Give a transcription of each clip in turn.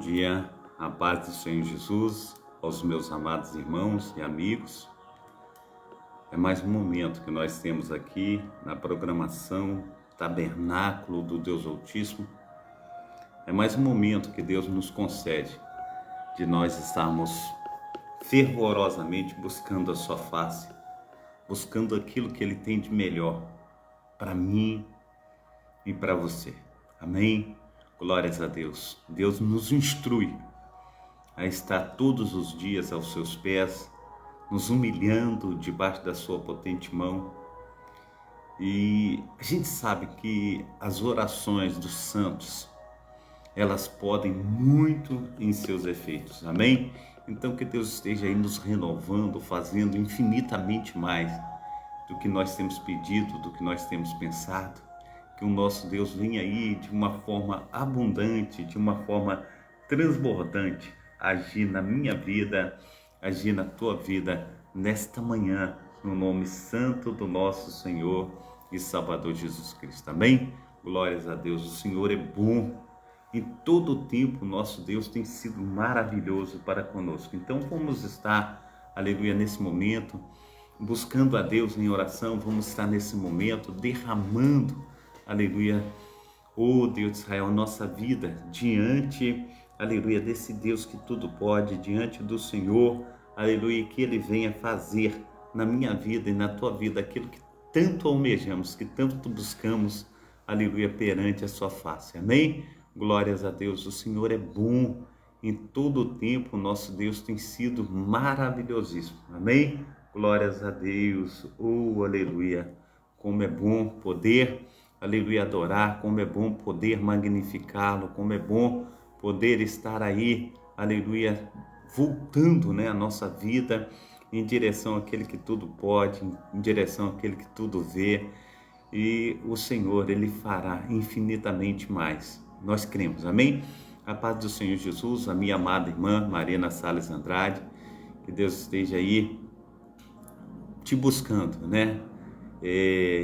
dia, a paz do Senhor Jesus, aos meus amados irmãos e amigos. É mais um momento que nós temos aqui na programação Tabernáculo do Deus Altíssimo. É mais um momento que Deus nos concede de nós estarmos fervorosamente buscando a sua face, buscando aquilo que Ele tem de melhor para mim e para você. Amém? Glórias a Deus. Deus nos instrui a estar todos os dias aos seus pés, nos humilhando debaixo da sua potente mão. E a gente sabe que as orações dos santos, elas podem muito em seus efeitos. Amém? Então que Deus esteja aí nos renovando, fazendo infinitamente mais do que nós temos pedido, do que nós temos pensado. Que o nosso Deus venha aí de uma forma abundante, de uma forma transbordante, agir na minha vida, agir na tua vida, nesta manhã, no nome santo do nosso Senhor e Salvador Jesus Cristo. Amém? Glórias a Deus, o Senhor é bom. Em todo o tempo, nosso Deus tem sido maravilhoso para conosco. Então vamos estar, aleluia, nesse momento, buscando a Deus em oração, vamos estar nesse momento derramando, aleluia, oh Deus de Israel, a nossa vida diante, aleluia, desse Deus que tudo pode, diante do Senhor, aleluia, que Ele venha fazer na minha vida e na tua vida aquilo que tanto almejamos, que tanto buscamos, aleluia, perante a sua face. Amém? Glórias a Deus, o Senhor é bom, em todo o tempo o nosso Deus tem sido maravilhosíssimo. Amém? Glórias a Deus, oh aleluia, como é bom poder, aleluia, adorar, como é bom poder magnificá-lo, como é bom poder estar aí, aleluia, voltando, a nossa vida em direção àquele que tudo pode, em direção àquele que tudo vê, e o Senhor, Ele fará infinitamente mais. Nós cremos, amém? A paz do Senhor Jesus, a minha amada irmã Marina Salles Andrade, que Deus esteja aí te buscando,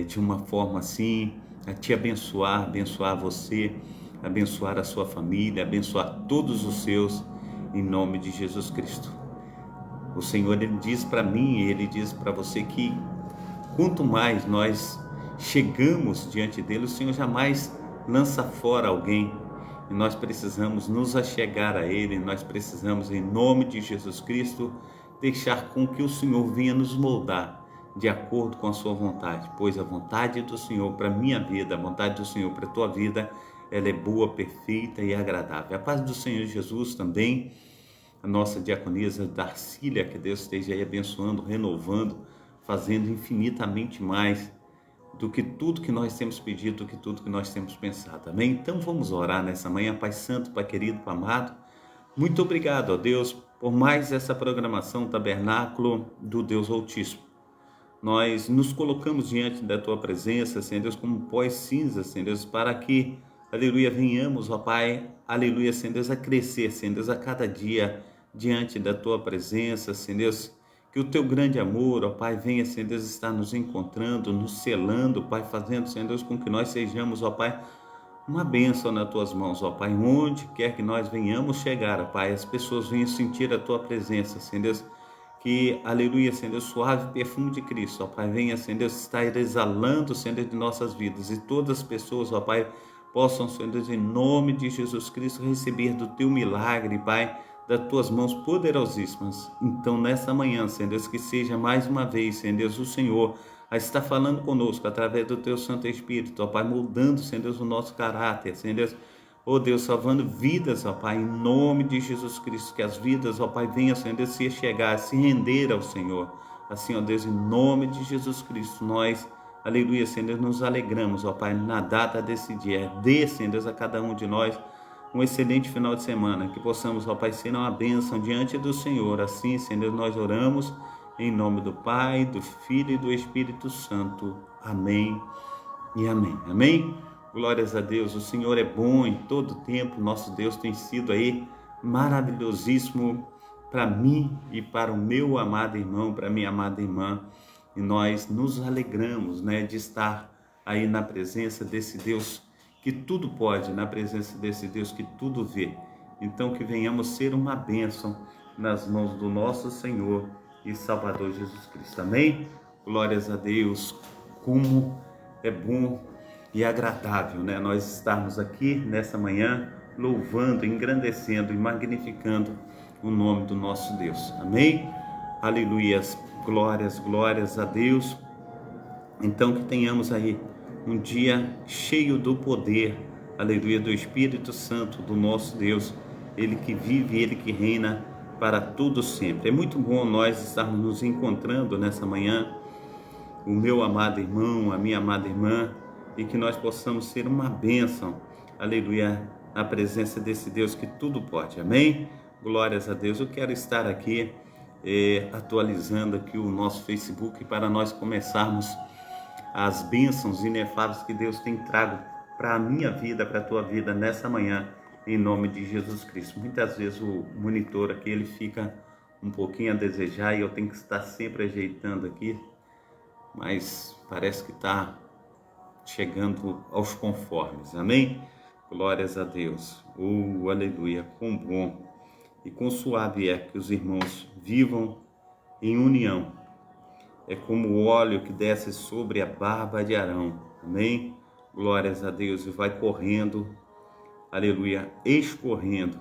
de uma forma assim, a te abençoar você, abençoar a sua família, abençoar todos os seus, em nome de Jesus Cristo. O Senhor, Ele diz para mim, Ele diz para você que quanto mais nós chegamos diante dEle, o Senhor jamais lança fora alguém, e nós precisamos nos achegar a Ele, nós precisamos, em nome de Jesus Cristo, deixar com que o Senhor venha nos moldar de acordo com a sua vontade, pois a vontade do Senhor para a minha vida, a vontade do Senhor para a tua vida, ela é boa, perfeita e agradável. A paz do Senhor Jesus também, a nossa diaconisa Darcília, que Deus esteja aí abençoando, renovando, fazendo infinitamente mais do que tudo que nós temos pedido, do que tudo que nós temos pensado, amém? Então vamos orar nessa manhã. Pai Santo, Pai querido, Pai amado, muito obrigado, ó Deus, por mais essa programação Tabernáculo do Deus Altíssimo. Nós nos colocamos diante da Tua presença, Senhor Deus, como pós-cinza, Senhor Deus, para que, aleluia, venhamos, ó Pai, aleluia, Senhor Deus, a crescer, Senhor Deus, a cada dia diante da Tua presença, Senhor Deus, que o Teu grande amor, ó Pai, venha, Senhor Deus, estar nos encontrando, nos selando, Pai, fazendo, Senhor Deus, com que nós sejamos, ó Pai, uma bênção nas Tuas mãos, ó Pai, onde quer que nós venhamos chegar, ó Pai, as pessoas venham sentir a Tua presença, Senhor Deus, que, aleluia, Senhor Deus, suave perfume de Cristo, ó Pai, venha, Senhor Deus, estar exalando, Senhor Deus, de nossas vidas, e todas as pessoas, ó Pai, possam, Senhor Deus, em nome de Jesus Cristo, receber do Teu milagre, Pai, das Tuas mãos poderosíssimas. Então, nessa manhã, Senhor Deus, que seja mais uma vez, Senhor Deus, o Senhor a estar falando conosco através do Teu Santo Espírito, ó Pai, moldando, Senhor Deus, o nosso caráter, Senhor Deus, ó Deus, salvando vidas, ó Pai, em nome de Jesus Cristo, que as vidas, ó Pai, venham, Senhor Deus, se chegar, se render ao Senhor. Assim, ó Deus, em nome de Jesus Cristo, nós, aleluia, Senhor Deus, nos alegramos, ó Pai, na data desse dia. Dê, Senhor Deus, a cada um de nós um excelente final de semana, que possamos, ó Pai, ser uma bênção diante do Senhor. Assim, Senhor Deus, nós oramos em nome do Pai, do Filho e do Espírito Santo. Amém e amém. Amém? Glórias a Deus, o Senhor é bom em todo tempo, nosso Deus tem sido aí maravilhosíssimo para mim e para o meu amado irmão, para a minha amada irmã, e nós nos alegramos, de estar aí na presença desse Deus que tudo pode, na presença desse Deus que tudo vê, Então que venhamos ser uma bênção nas mãos do nosso Senhor e Salvador Jesus Cristo. Amém? Glórias a Deus. Como é bom e agradável, né? Nós estarmos aqui nessa manhã louvando, engrandecendo e magnificando o nome do nosso Deus. Amém? Aleluias. Glórias a Deus. Então que tenhamos aí um dia cheio do poder, aleluia, do Espírito Santo, do nosso Deus, Ele que vive, Ele que reina para tudo sempre. É muito bom nós estarmos nos encontrando nessa manhã, o meu amado irmão, a minha amada irmã, e que nós possamos ser uma bênção, aleluia, na presença desse Deus que tudo pode. Amém? Glórias a Deus. Eu quero estar aqui atualizando aqui o nosso Facebook para nós começarmos as bênçãos inefáveis que Deus tem trago para a minha vida, para a tua vida nessa manhã, em nome de Jesus Cristo. Muitas vezes o monitor aqui, ele fica um pouquinho a desejar e eu tenho que estar sempre ajeitando aqui, mas parece que está chegando aos conformes. Amém? Glórias a Deus. Aleluia. Quão bom e quão suave é que os irmãos vivam em união. É como o óleo que desce sobre a barba de Arão. Amém? Glórias a Deus. E vai correndo, aleluia, escorrendo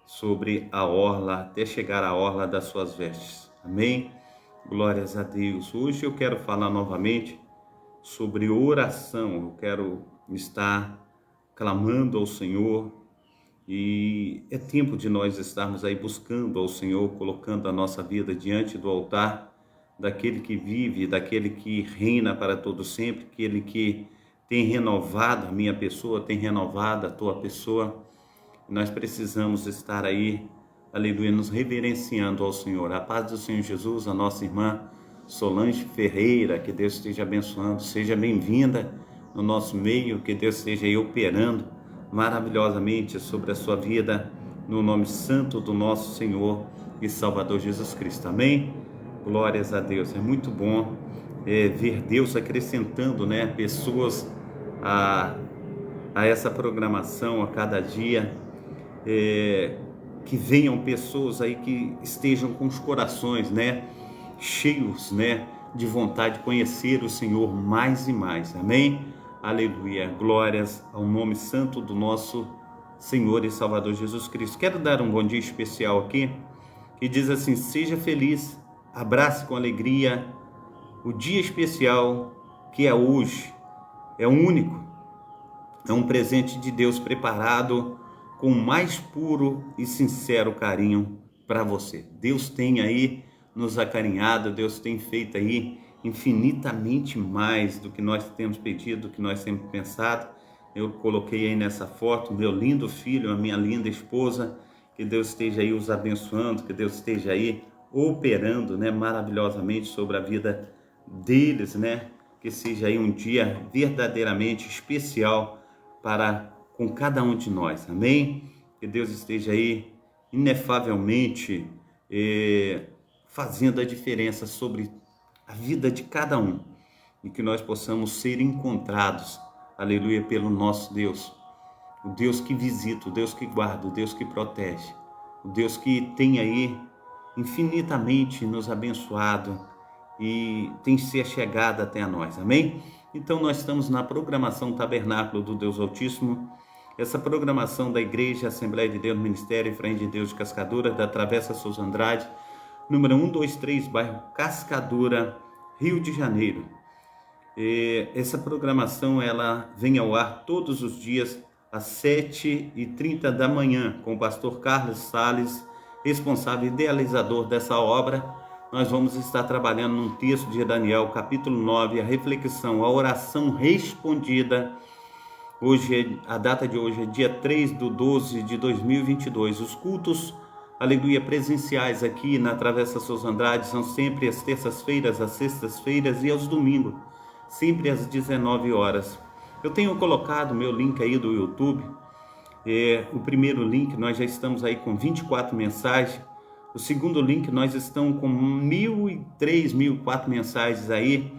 sobre a orla, até chegar à orla das suas vestes. Amém? Glórias a Deus. Hoje eu quero falar novamente sobre oração. Eu quero estar clamando ao Senhor. E é tempo de nós estarmos aí buscando ao Senhor, colocando a nossa vida diante do altar daquele que vive, daquele que reina para todo sempre, aquele que tem renovado a minha pessoa, tem renovado a tua pessoa. Nós precisamos estar aí, aleluia, nos reverenciando ao Senhor. A paz do Senhor Jesus, a nossa irmã Solange Ferreira, que Deus esteja abençoando, seja bem-vinda no nosso meio, que Deus esteja aí operando maravilhosamente sobre a sua vida, no nome santo do nosso Senhor e Salvador Jesus Cristo. Amém? Glórias a Deus. É muito bom ver Deus acrescentando, né, pessoas a essa programação a cada dia, que venham pessoas aí que estejam com os corações, né, cheios, né, de vontade de conhecer o Senhor mais e mais. Amém? Aleluia. Glórias ao nome santo do nosso Senhor e Salvador Jesus Cristo. Quero dar um bom dia especial aqui, que diz assim: seja feliz, abrace com alegria o dia especial que é hoje. É único, é um presente de Deus preparado com o mais puro e sincero carinho para você. Deus tem aí nos acarinhado, Deus tem feito aí infinitamente mais do que nós temos pedido, do que nós temos pensado. Eu coloquei aí nessa foto meu lindo filho, a minha linda esposa. Que Deus esteja aí os abençoando, que Deus esteja aí operando, né, maravilhosamente sobre a vida deles, né? Que seja aí um dia verdadeiramente especial para com cada um de nós. Amém? Que Deus esteja aí inefavelmente fazendo a diferença sobre a vida de cada um, e que nós possamos ser encontrados, aleluia, pelo nosso Deus, o Deus que visita, o Deus que guarda, o Deus que protege, o Deus que tem aí infinitamente nos abençoado e tem se achegado até a nós. Amém? Então nós estamos na programação Tabernáculo do Deus Altíssimo, essa programação da Igreja Assembleia de Deus, Ministério Efraim de Deus de Cascadura, da Travessa Souza Andrade, número 123, bairro Cascadura, Rio de Janeiro. Essa programação ela vem ao ar todos os dias às 7h30 da manhã, com o pastor Carlos Salles, responsável e idealizador dessa obra. Nós vamos estar trabalhando num texto de Daniel, capítulo 9, a reflexão, a oração respondida. Hoje, a data de hoje é dia 3/12/2022. Os cultos, aleluia, presenciais aqui na Travessa Souza Andrade são sempre às terças-feiras, às sextas-feiras e aos domingos, sempre às 19 horas. Eu tenho colocado meu link aí do YouTube. O primeiro link nós já estamos aí com 24 mensagens. O segundo link nós estamos com 1.003, 1.004 mensagens aí.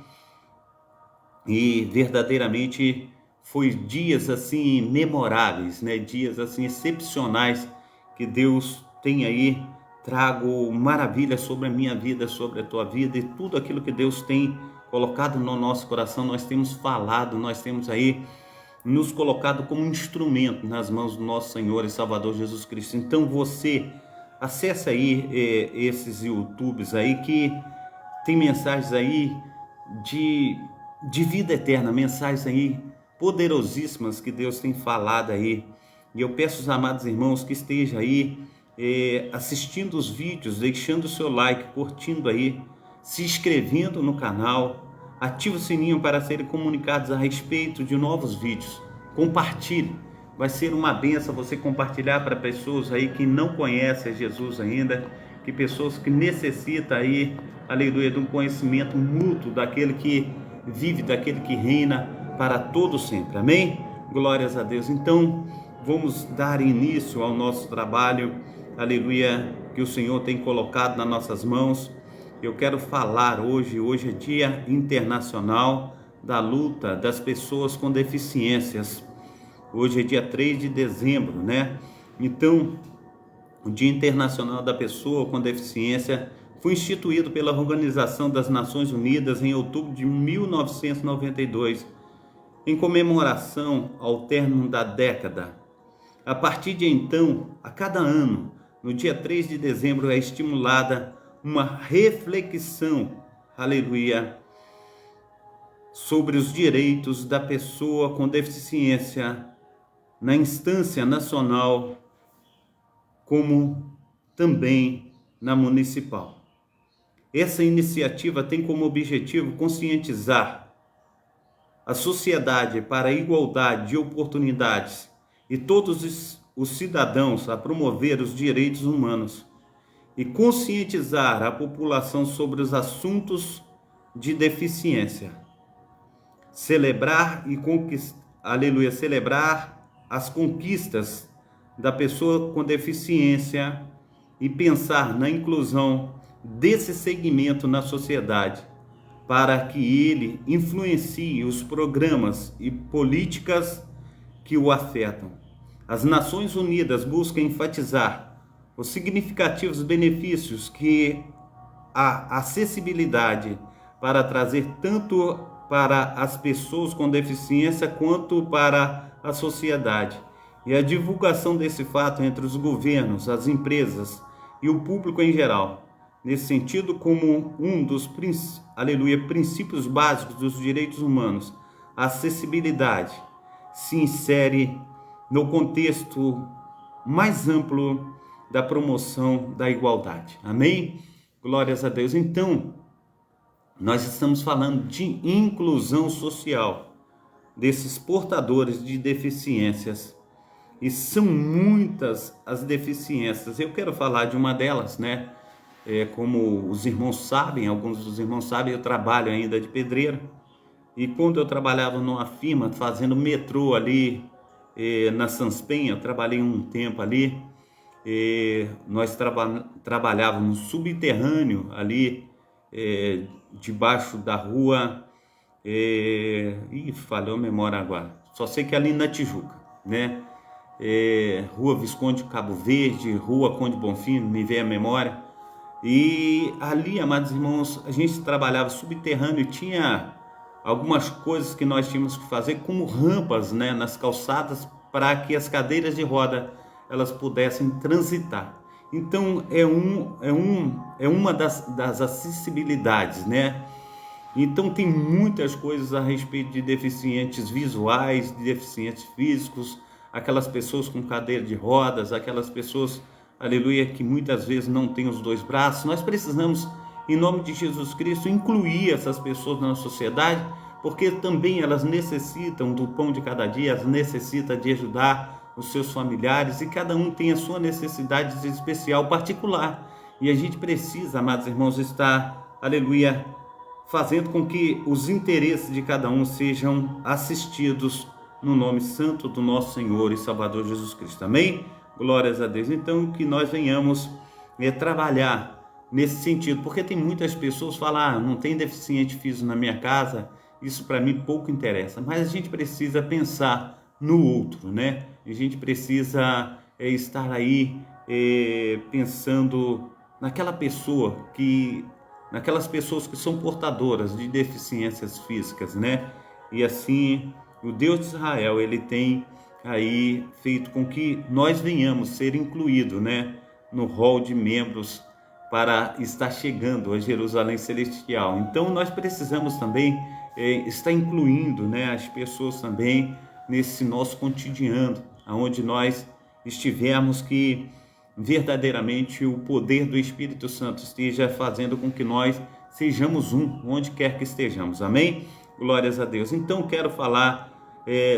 E verdadeiramente foi dias assim memoráveis, né? Dias assim excepcionais que Deus tem aí trago maravilhas sobre a minha vida, sobre a tua vida, e tudo aquilo que Deus tem colocado no nosso coração, nós temos falado, nós temos aí nos colocado como instrumento nas mãos do nosso Senhor e Salvador Jesus Cristo. Então você acessa aí esses YouTubes aí que tem mensagens aí de vida eterna, mensagens aí poderosíssimas que Deus tem falado aí. E eu peço aos amados irmãos que estejam aí assistindo os vídeos, deixando o seu like, curtindo aí, se inscrevendo no canal, ative o sininho para serem comunicados a respeito de novos vídeos. Compartilhe, vai ser uma benção você compartilhar para pessoas aí que não conhecem Jesus ainda, que pessoas que necessitam aí, aleluia, de um conhecimento mútuo daquele que vive, daquele que reina para todo sempre, amém? Glórias a Deus. Então, vamos dar início ao nosso trabalho, aleluia, que o Senhor tem colocado nas nossas mãos. Eu quero falar hoje é Dia Internacional da Luta das Pessoas com Deficiências. Hoje é dia 3 de dezembro, né? Então, o Dia Internacional da Pessoa com Deficiência foi instituído pela Organização das Nações Unidas em outubro de 1992, em comemoração ao término da década. A partir de então, a cada ano, no dia 3 de dezembro, é estimulada uma reflexão, aleluia, sobre os direitos da pessoa com deficiência na instância nacional, como também na municipal. Essa iniciativa tem como objetivo conscientizar a sociedade para a igualdade de oportunidades e todos os cidadãos a promover os direitos humanos e conscientizar a população sobre os assuntos de deficiência. Celebrar celebrar as conquistas da pessoa com deficiência e pensar na inclusão desse segmento na sociedade, para que ele influencie os programas e políticas que o afetam. As Nações Unidas buscam enfatizar os significativos benefícios que a acessibilidade para trazer tanto para as pessoas com deficiência quanto para a sociedade, e a divulgação desse fato entre os governos, as empresas e o público em geral. Nesse sentido, como um dos princípios básicos dos direitos humanos, a acessibilidade se insere no contexto mais amplo da promoção da igualdade. Amém? Glórias a Deus. Então, nós estamos falando de inclusão social desses portadores de deficiências, e são muitas as deficiências. Eu quero falar de uma delas, né? Como os irmãos sabem, alguns dos irmãos sabem, eu trabalho ainda de pedreiro, e quando eu trabalhava numa firma fazendo metrô ali na Sanspenha, eu trabalhei um tempo ali, nós trabalhávamos subterrâneo ali, debaixo da rua, falhou a memória agora, só sei que é ali na Tijuca, né? Rua Visconde Cabo Verde, Rua Conde Bonfim, me veio a memória. E ali, amados irmãos, a gente trabalhava subterrâneo e tinha algumas coisas que nós tínhamos que fazer, como rampas, né, nas calçadas, para que as cadeiras de roda elas pudessem transitar. Então é uma das acessibilidades, né? Então tem muitas coisas a respeito de deficientes visuais, de deficientes físicos, aquelas pessoas com cadeira de rodas, aquelas pessoas, aleluia, que muitas vezes não têm os dois braços. Nós precisamos, em nome de Jesus Cristo, incluir essas pessoas na sociedade, porque também elas necessitam do pão de cada dia, elas necessitam de ajudar os seus familiares, e cada um tem a sua necessidade especial, particular. E a gente precisa, amados irmãos, estar, aleluia, fazendo com que os interesses de cada um sejam assistidos no nome santo do nosso Senhor e Salvador Jesus Cristo. Amém? Glórias a Deus. Então, que nós venhamos trabalhar nesse sentido, porque tem muitas pessoas que falam, não tem deficiente físico na minha casa, isso para mim pouco interessa, mas a gente precisa pensar no outro, né? A gente precisa estar aí pensando naquelas pessoas que são portadoras de deficiências físicas, né? E assim, o Deus de Israel, ele tem aí feito com que nós venhamos ser incluídos, né, no rol de membros para estar chegando a Jerusalém Celestial. Então nós precisamos também estar incluindo, né, as pessoas também nesse nosso cotidiano, aonde nós estivermos, que verdadeiramente o poder do Espírito Santo esteja fazendo com que nós sejamos um, onde quer que estejamos. Amém? Glórias a Deus. Então quero falar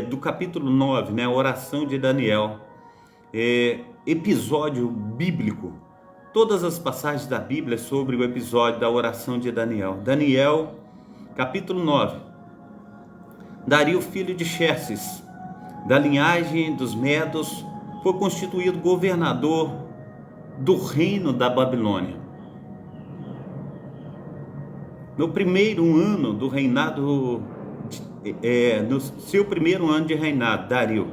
do capítulo 9, né, oração de Daniel, episódio bíblico. Todas as passagens da Bíblia sobre o episódio da oração de Daniel. Daniel, capítulo 9. Dario, filho de Xerxes, da linhagem dos Medos, foi constituído governador do reino da Babilônia. No primeiro ano do reinado, no seu primeiro ano de reinado, Dario,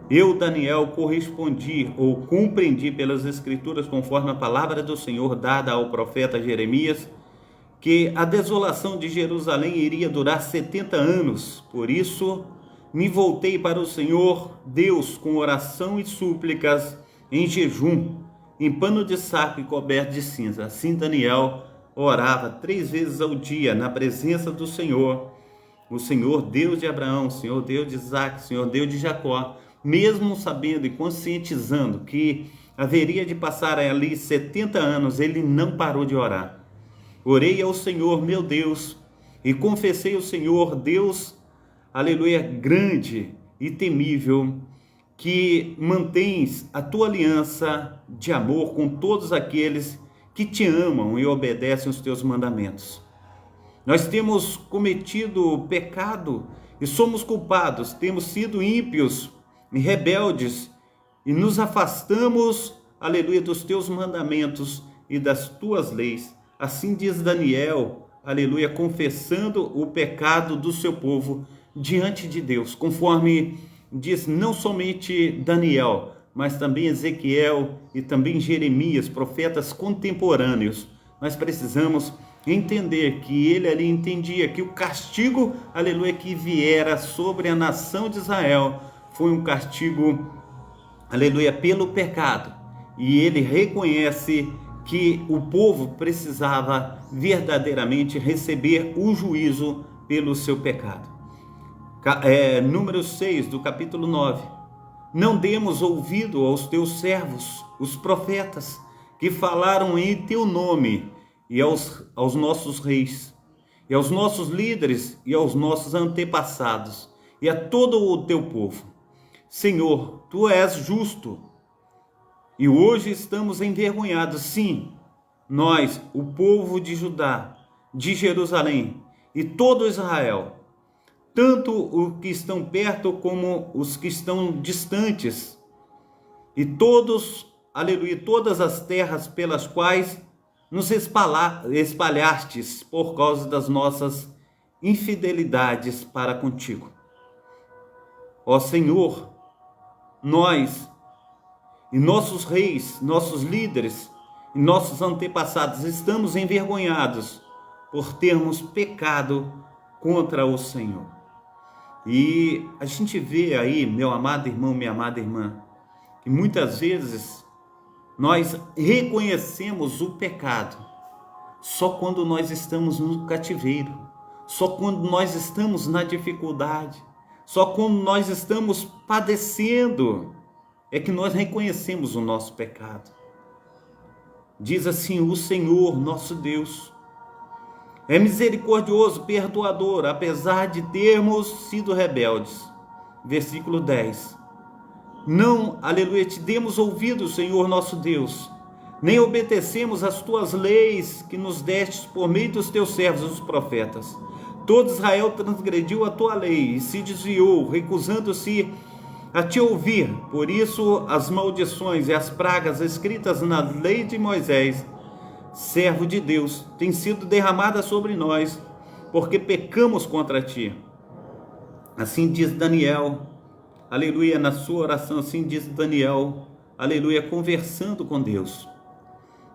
eu, Daniel, correspondi ou compreendi pelas Escrituras, conforme a palavra do Senhor dada ao profeta Jeremias, que a desolação de Jerusalém iria durar 70 anos. Por isso, me voltei para o Senhor Deus com oração e súplicas em jejum, em pano de saco e coberto de cinza. Assim Daniel orava 3 vezes ao dia na presença do Senhor, o Senhor Deus de Abraão, o Senhor Deus de Isaac, o Senhor Deus de Jacó, mesmo sabendo e conscientizando que haveria de passar ali 70 anos, ele não parou de orar. Orei ao Senhor, meu Deus, e confessei ao Senhor, Deus, aleluia, grande e temível, que mantens a tua aliança de amor com todos aqueles que te amam e obedecem os teus mandamentos. Nós temos cometido pecado e somos culpados, temos sido ímpios e rebeldes e nos afastamos, aleluia, dos teus mandamentos e das tuas leis. Assim diz Daniel, aleluia, confessando o pecado do seu povo diante de Deus, conforme diz não somente Daniel, mas também Ezequiel e também Jeremias, profetas contemporâneos. Nós precisamos entender que ele ali entendia que o castigo, aleluia, que viera sobre a nação de Israel foi um castigo, aleluia, pelo pecado. E ele reconhece que o povo precisava verdadeiramente receber o juízo pelo seu pecado. Número 6 do capítulo 9. Não demos ouvido aos teus servos, os profetas, que falaram em teu nome, e aos nossos reis, e aos nossos líderes, e aos nossos antepassados, e a todo o teu povo. Senhor, tu és justo, e hoje estamos envergonhados, sim, nós, o povo de Judá, de Jerusalém, e todo Israel, tanto os que estão perto como os que estão distantes, e todos, aleluia, todas as terras pelas quais nos espalhastes por causa das nossas infidelidades para contigo. Ó Senhor, nós e nossos reis, nossos líderes e nossos antepassados estamos envergonhados por termos pecado contra o Senhor. E a gente vê aí, meu amado irmão, minha amada irmã, que muitas vezes nós reconhecemos o pecado só quando nós estamos no cativeiro, só quando nós estamos na dificuldade, só quando nós estamos padecendo, é que nós reconhecemos o nosso pecado. Diz assim o Senhor, nosso Deus, é misericordioso, perdoador, apesar de termos sido rebeldes. Versículo 10. Não, aleluia, te demos ouvido, Senhor nosso Deus, nem obedecemos as tuas leis que nos destes por meio dos teus servos, os profetas. Todo Israel transgrediu a tua lei e se desviou, recusando-se a te ouvir. Por isso, as maldições e as pragas escritas na lei de Moisés, servo de Deus, têm sido derramadas sobre nós, porque pecamos contra ti. Assim diz Daniel, aleluia, na sua oração, assim diz Daniel, aleluia, conversando com Deus.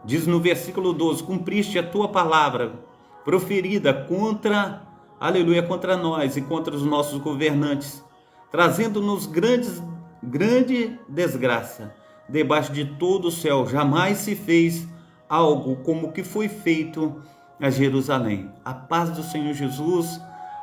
Diz no versículo 12: cumpriste a tua palavra proferida contra, aleluia, contra nós e contra os nossos governantes, trazendo-nos grande desgraça. Debaixo de todo o céu jamais se fez algo como o que foi feito a Jerusalém. A paz do Senhor Jesus,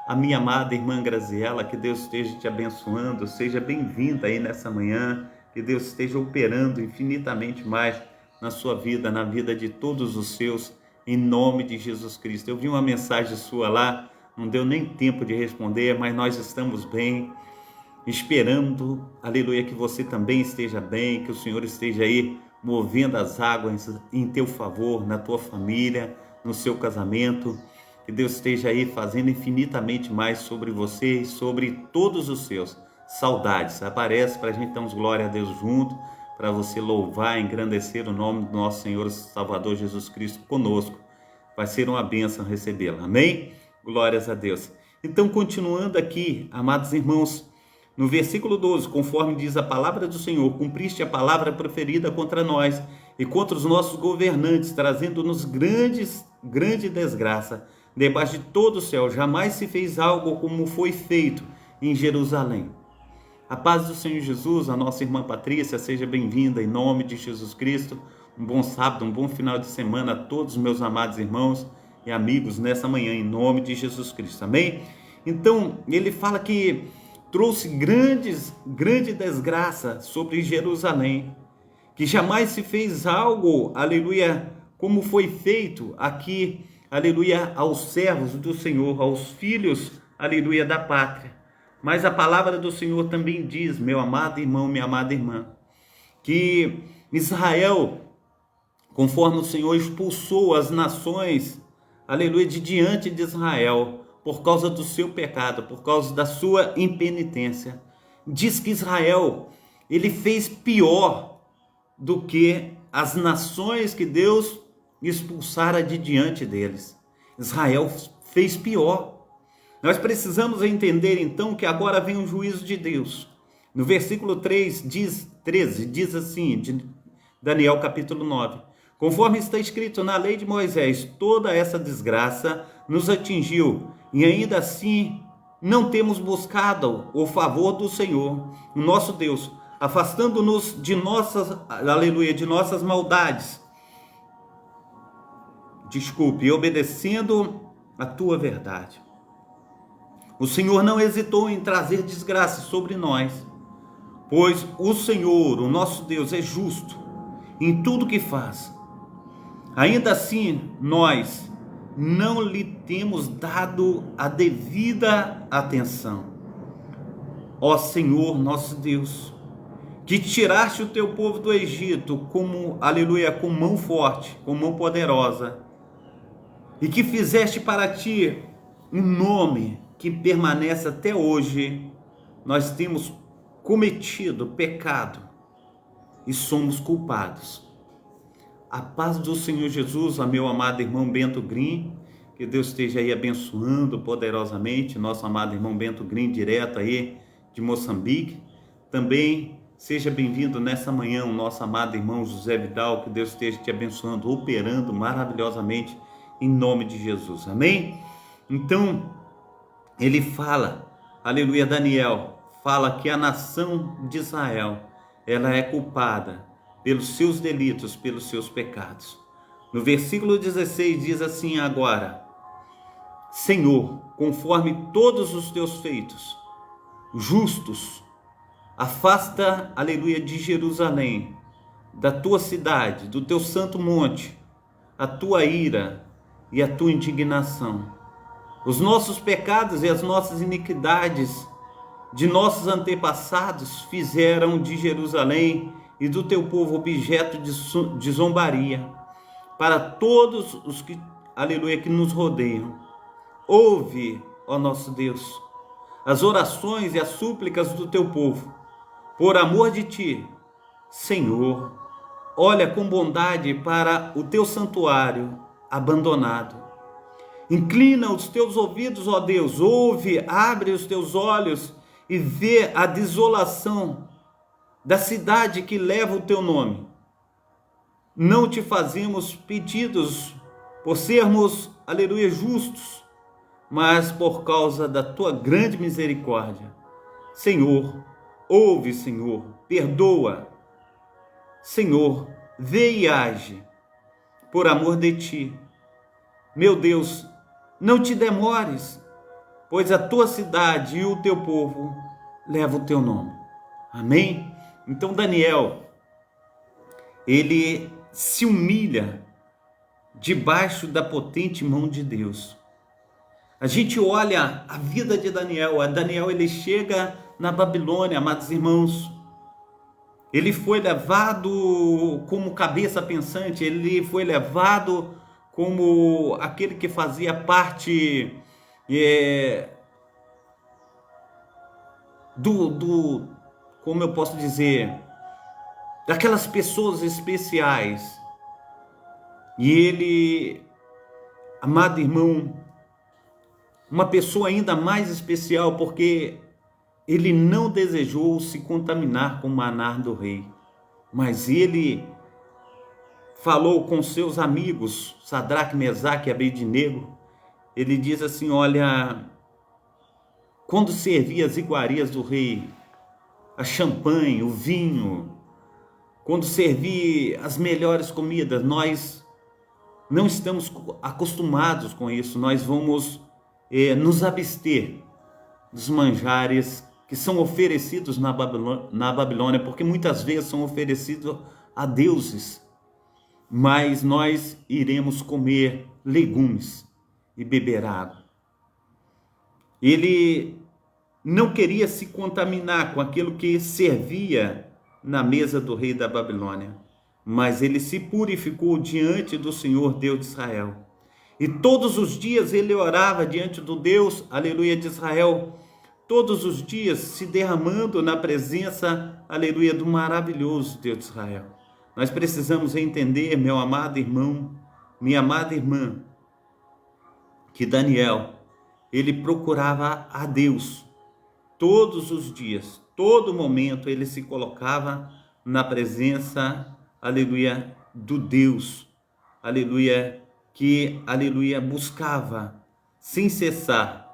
a minha amada irmã Graziela, que Deus esteja te abençoando, seja bem-vinda aí nessa manhã, que Deus esteja operando infinitamente mais na sua vida, na vida de todos os seus, em nome de Jesus Cristo. Eu vi uma mensagem sua lá, não deu nem tempo de responder, mas nós estamos bem, esperando, aleluia, que você também esteja bem, que o Senhor esteja aí movendo as águas em teu favor, na tua família, no seu casamento, que Deus esteja aí fazendo infinitamente mais sobre você e sobre todos os seus. Saudades, aparece para a gente dar uns glória a Deus junto, para você louvar, engrandecer o nome do nosso Senhor e Salvador Jesus Cristo conosco. Vai ser uma bênção recebê-lo, amém? Glórias a Deus. Então, continuando aqui, amados irmãos, no versículo 12, conforme diz a palavra do Senhor, cumpriste a palavra proferida contra nós e contra os nossos governantes, trazendo-nos grande desgraça. Debaixo de todo o céu, jamais se fez algo como foi feito em Jerusalém. A paz do Senhor Jesus, a nossa irmã Patrícia, seja bem-vinda em nome de Jesus Cristo. Um bom sábado, um bom final de semana a todos os meus amados irmãos e amigos nessa manhã, em nome de Jesus Cristo, amém? Então, ele fala que trouxe grande desgraça sobre Jerusalém, que jamais se fez algo, aleluia, como foi feito aqui, aleluia, aos servos do Senhor, aos filhos, aleluia, da pátria. Mas a palavra do Senhor também diz, meu amado irmão, minha amada irmã, que Israel, conforme o Senhor expulsou as nações, aleluia, de diante de Israel, por causa do seu pecado, por causa da sua impenitência. Diz que Israel, ele fez pior do que as nações que Deus expulsara de diante deles. Israel fez pior. Nós precisamos entender então que agora vem o juízo de Deus. No versículo 13 diz assim, de Daniel capítulo 9: conforme está escrito na lei de Moisés, toda essa desgraça nos atingiu, e ainda assim não temos buscado o favor do Senhor, o nosso Deus, afastando-nos de nossas maldades. E obedecendo a tua verdade. O Senhor não hesitou em trazer desgraça sobre nós, pois o Senhor, o nosso Deus, é justo em tudo que faz. Ainda assim, nós não lhe temos dado a devida atenção. Ó Senhor, nosso Deus, que tiraste o teu povo do Egito como, aleluia, com mão forte, com mão poderosa, e que fizeste para ti um nome que permanece até hoje. Nós temos cometido pecado e somos culpados. A paz do Senhor Jesus, a meu amado irmão Bento Green, que Deus esteja aí abençoando poderosamente, nosso amado irmão Bento Green, direto aí de Moçambique. Também seja bem-vindo nessa manhã o nosso amado irmão José Vidal, que Deus esteja te abençoando, operando maravilhosamente em nome de Jesus, amém? Então, ele fala, aleluia, Daniel, fala que a nação de Israel, ela é culpada pelos seus delitos, pelos seus pecados. No versículo 16 diz assim agora: Senhor, conforme todos os teus feitos justos, afasta, aleluia, de Jerusalém, da tua cidade, do teu santo monte, a tua ira e a tua indignação. Os nossos pecados e as nossas iniquidades de nossos antepassados fizeram de Jerusalém e do teu povo objeto de zombaria para todos os que, aleluia, que nos rodeiam. Ouve, ó nosso Deus, as orações e as súplicas do teu povo, por amor de ti, Senhor. Olha com bondade para o teu santuário abandonado. Inclina os teus ouvidos, ó Deus, ouve, abre os teus olhos e vê a desolação da cidade que leva o teu nome. Não te fazemos pedidos por sermos, aleluia, justos, mas por causa da tua grande misericórdia. Senhor, ouve, Senhor, perdoa. Senhor, vê e age, por amor de ti. Meu Deus, não te demores, pois a tua cidade e o teu povo levam o teu nome. Amém? Então Daniel, ele se humilha debaixo da potente mão de Deus. A gente olha a vida de Daniel. Daniel, ele chega na Babilônia, amados irmãos. Ele foi levado como cabeça pensante, ele foi levado como aquele que fazia parte como eu posso dizer, daquelas pessoas especiais. E ele, amado irmão, uma pessoa ainda mais especial, porque ele não desejou se contaminar com o maná do rei, mas ele falou com seus amigos, Sadraque, Mesaque e Abednego. Ele diz assim: olha, quando servia as iguarias do rei, a champanhe, o vinho, quando servia as melhores comidas, nós não estamos acostumados com isso. Nós vamos nos abster dos manjares que são oferecidos na Babilônia, porque muitas vezes são oferecidos a deuses, mas nós iremos comer legumes e beber água. Ele não queria se contaminar com aquilo que servia na mesa do rei da Babilônia, mas ele se purificou diante do Senhor Deus de Israel. E todos os dias ele orava diante do Deus, aleluia, de Israel, todos os dias se derramando na presença, aleluia, do maravilhoso Deus de Israel. Nós precisamos entender, meu amado irmão, minha amada irmã, que Daniel, ele procurava a Deus todos os dias, todo momento ele se colocava na presença, aleluia, do Deus, aleluia, que, aleluia, buscava sem cessar.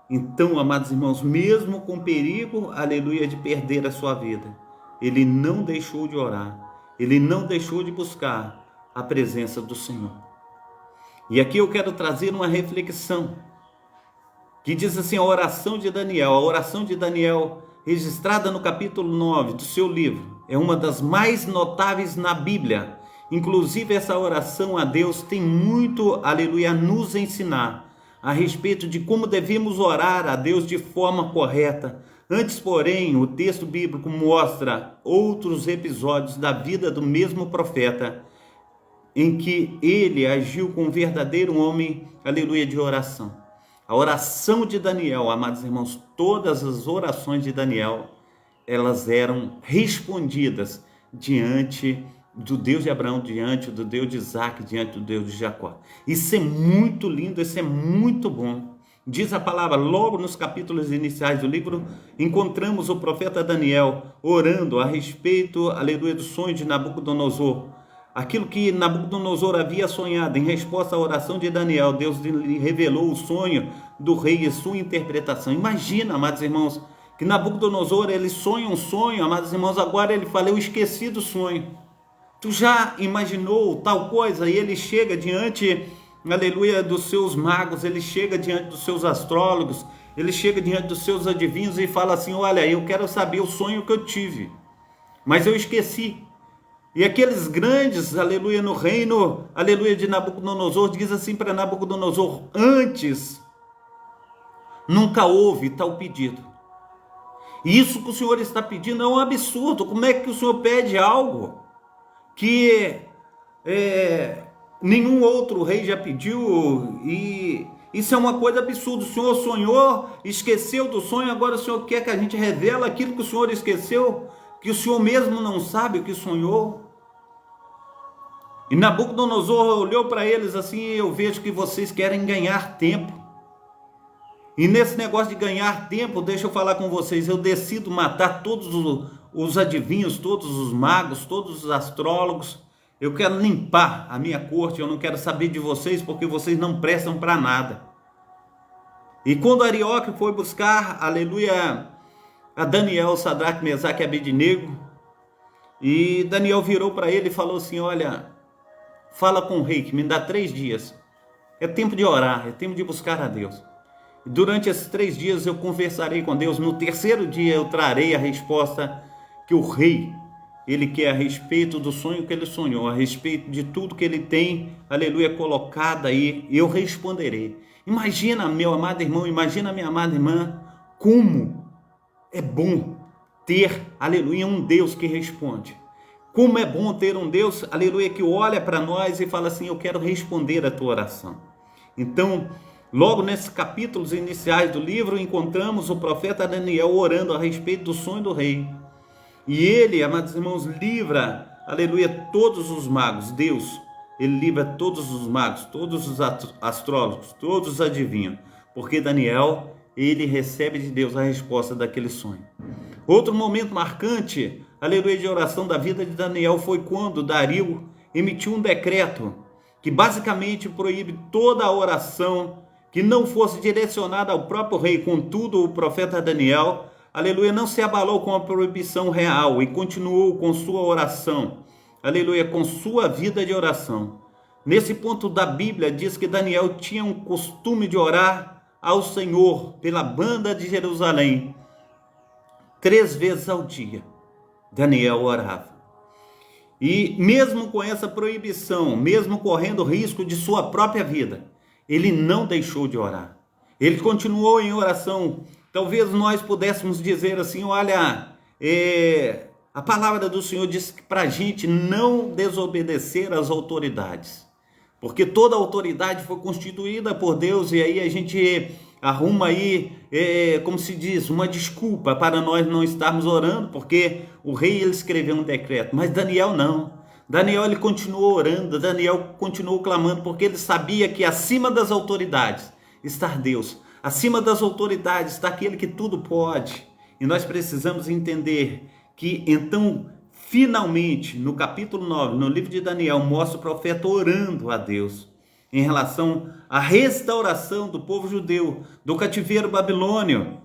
Então, amados irmãos, mesmo com perigo, aleluia, de perder a sua vida, ele não deixou de orar, ele não deixou de buscar a presença do Senhor. E aqui eu quero trazer uma reflexão, que diz assim, a oração de Daniel, registrada no capítulo 9 do seu livro, é uma das mais notáveis na Bíblia. Inclusive essa oração a Deus tem muito, aleluia, a nos ensinar a respeito de como devemos orar a Deus de forma correta. Antes, porém, o texto bíblico mostra outros episódios da vida do mesmo profeta, em que ele agiu com um verdadeiro homem, aleluia, de oração. A oração de Daniel, amados irmãos, todas as orações de Daniel, elas eram respondidas diante do Deus de Abraão, diante do Deus de Isaac, diante do Deus de Jacó. Isso é muito lindo, isso é muito bom. Diz a palavra, logo nos capítulos iniciais do livro, encontramos o profeta Daniel orando a respeito, aleluia, do sonho de Nabucodonosor. Aquilo que Nabucodonosor havia sonhado, em resposta à oração de Daniel, Deus lhe revelou o sonho do rei e sua interpretação. Imagina, amados irmãos, que Nabucodonosor, ele sonha um sonho, amados irmãos, agora ele fala, eu esqueci do sonho. Tu já imaginou tal coisa? E ele chega diante, aleluia, dos seus magos, ele chega diante dos seus astrólogos, ele chega diante dos seus adivinhos e fala assim, olha, eu quero saber o sonho que eu tive, mas eu esqueci. E aqueles grandes, aleluia, no reino, aleluia, de Nabucodonosor, diz assim para Nabucodonosor, antes nunca houve tal pedido. E isso que o Senhor está pedindo é um absurdo. Como é que o Senhor pede algo que nenhum outro rei já pediu? E isso é uma coisa absurda. O Senhor sonhou, esqueceu do sonho, agora o Senhor quer que a gente revele aquilo que o Senhor esqueceu, que o Senhor mesmo não sabe o que sonhou. E Nabucodonosor olhou para eles assim, eu vejo que vocês querem ganhar tempo. E nesse negócio de ganhar tempo, deixa eu falar com vocês, eu decido matar todos os adivinhos, todos os magos, todos os astrólogos. Eu quero limpar a minha corte, eu não quero saber de vocês, porque vocês não prestam para nada. E quando Arioque foi buscar, aleluia, a Daniel, Sadraque, Mesaque e Abednego, e Daniel virou para ele e falou assim: olha, fala com o rei que me dá 3 dias. É tempo de orar, é tempo de buscar a Deus. E durante esses 3 dias eu conversarei com Deus. No 3º dia eu trarei a resposta que o rei, ele quer a respeito do sonho que ele sonhou, a respeito de tudo que ele tem, aleluia, colocado aí, eu responderei. Imagina, meu amado irmão, imagina, minha amada irmã, como é bom ter, aleluia, um Deus que responde. Como é bom ter um Deus, aleluia, que olha para nós e fala assim: eu quero responder a tua oração. Então, logo nesses capítulos iniciais do livro, encontramos o profeta Daniel orando a respeito do sonho do rei. E ele, amados irmãos, livra, aleluia, todos os magos. Deus, ele livra todos os magos, todos os astrólogos, todos os adivinhos. Porque Daniel, ele recebe de Deus a resposta daquele sonho. Outro momento marcante, aleluia, de oração da vida de Daniel foi quando Dario emitiu um decreto que basicamente proíbe toda a oração que não fosse direcionada ao próprio rei. Contudo, o profeta Daniel, aleluia, não se abalou com a proibição real e continuou com sua oração, aleluia, com sua vida de oração. Nesse ponto da Bíblia diz que Daniel tinha um costume de orar ao Senhor pela banda de Jerusalém 3 vezes ao dia. Daniel orava. E mesmo com essa proibição, mesmo correndo risco de sua própria vida, ele não deixou de orar. Ele continuou em oração. Talvez nós pudéssemos dizer assim: olha, a palavra do Senhor diz para a gente não desobedecer às autoridades, porque toda autoridade foi constituída por Deus, e aí a gente arruma aí, como se diz, uma desculpa para nós não estarmos orando, porque o rei, ele escreveu um decreto, mas Daniel não. Daniel, ele continuou orando, Daniel continuou clamando, porque ele sabia que acima das autoridades está Deus, acima das autoridades está aquele que tudo pode. E nós precisamos entender que então, finalmente, no capítulo 9, no livro de Daniel, mostra o profeta orando a Deus em relação à restauração do povo judeu do cativeiro babilônio.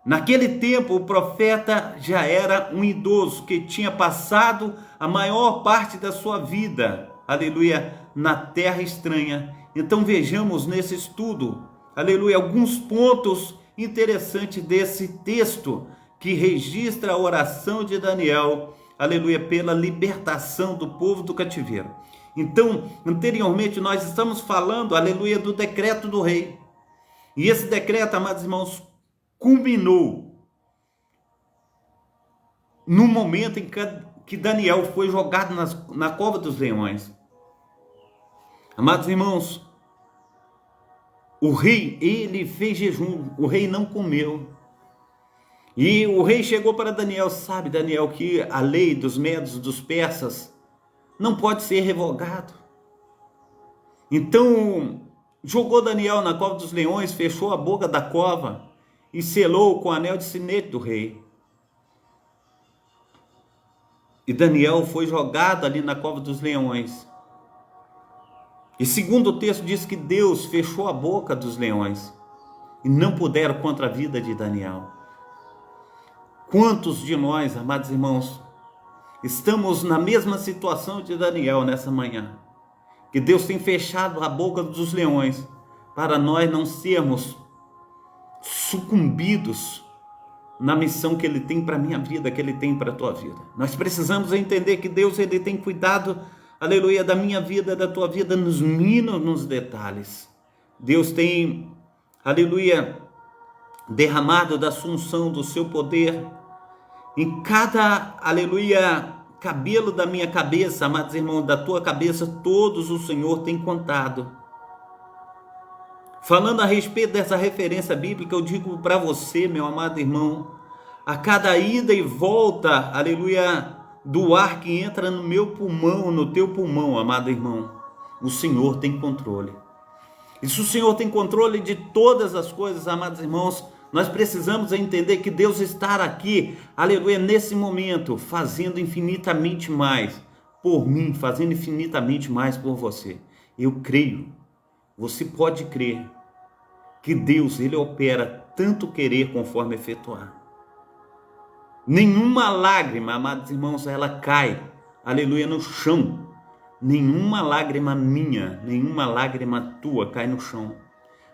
Naquele tempo, o profeta já era um idoso que tinha passado a maior parte da sua vida, aleluia, na terra estranha. Então vejamos nesse estudo, aleluia, alguns pontos interessantes desse texto que registra a oração de Daniel, aleluia, pela libertação do povo do cativeiro. Então, anteriormente nós estamos falando, aleluia, do decreto do rei. E esse decreto, amados irmãos, culminou no momento em que Daniel foi jogado na cova dos leões. Amados irmãos, o rei, ele fez jejum, o rei não comeu. E o rei chegou para Daniel: sabe, Daniel, que a lei dos medos, dos persas, não pode ser revogado. Então, jogou Daniel na cova dos leões, fechou a boca da cova e selou com o anel de sinete do rei. E Daniel foi jogado ali na cova dos leões. E segundo o texto diz que Deus fechou a boca dos leões e não puderam contra a vida de Daniel. Quantos de nós, amados irmãos, estamos na mesma situação de Daniel nessa manhã? Que Deus tem fechado a boca dos leões para nós não sermos sucumbidos na missão que Ele tem para a minha vida, que Ele tem para a tua vida. Nós precisamos entender que Deus, Ele tem cuidado, aleluia, da minha vida, da tua vida, nos mínimos detalhes. Deus tem, aleluia, derramado da sua unção, do seu poder, em cada, aleluia, cabelo da minha cabeça, amados irmãos, da tua cabeça, todos o Senhor tem contado. Falando a respeito dessa referência bíblica, eu digo para você, meu amado irmão, a cada ida e volta, aleluia, do ar que entra no meu pulmão, no teu pulmão, amado irmão, o Senhor tem controle. E se o Senhor tem controle de todas as coisas, amados irmãos, Nós precisamos entender que Deus está aqui, aleluia, nesse momento, fazendo infinitamente mais por mim, fazendo infinitamente mais por você. Eu creio, você pode crer, que Deus, Ele opera tanto querer conforme efetuar. Nenhuma lágrima, amados irmãos, ela cai, aleluia, no chão. Nenhuma lágrima minha, nenhuma lágrima tua cai no chão.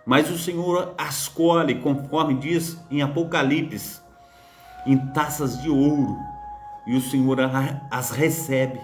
Mas o Senhor as colhe, conforme diz em Apocalipse, em taças de ouro. E o Senhor as recebe.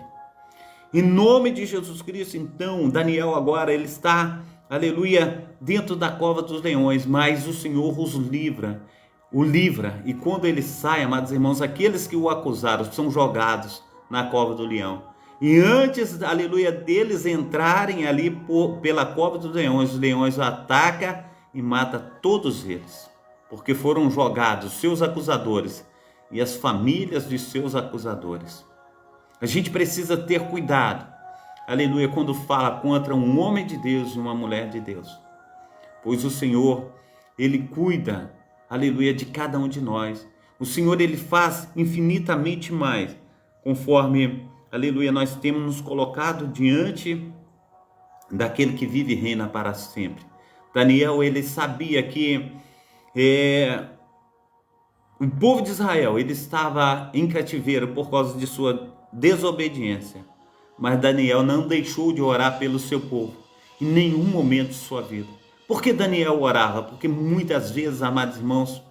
Em nome de Jesus Cristo, então, Daniel agora, ele está, aleluia, dentro da cova dos leões. Mas o Senhor o livra. E quando ele sai, amados irmãos, aqueles que o acusaram são jogados na cova do leão. E antes, aleluia, deles entrarem ali pela cova dos leões, os leões atacam e matam todos eles, porque foram jogados seus acusadores e as famílias de seus acusadores. A gente precisa ter cuidado, aleluia, quando fala contra um homem de Deus e uma mulher de Deus, pois o Senhor, Ele cuida, aleluia, de cada um de nós. O Senhor, Ele faz infinitamente mais, conforme, aleluia, nós temos nos colocado diante daquele que vive e reina para sempre. Daniel, ele sabia que o povo de Israel, ele estava em cativeiro por causa de sua desobediência. Mas Daniel não deixou de orar pelo seu povo, em nenhum momento de sua vida. Por que Daniel orava? Porque muitas vezes, amados irmãos,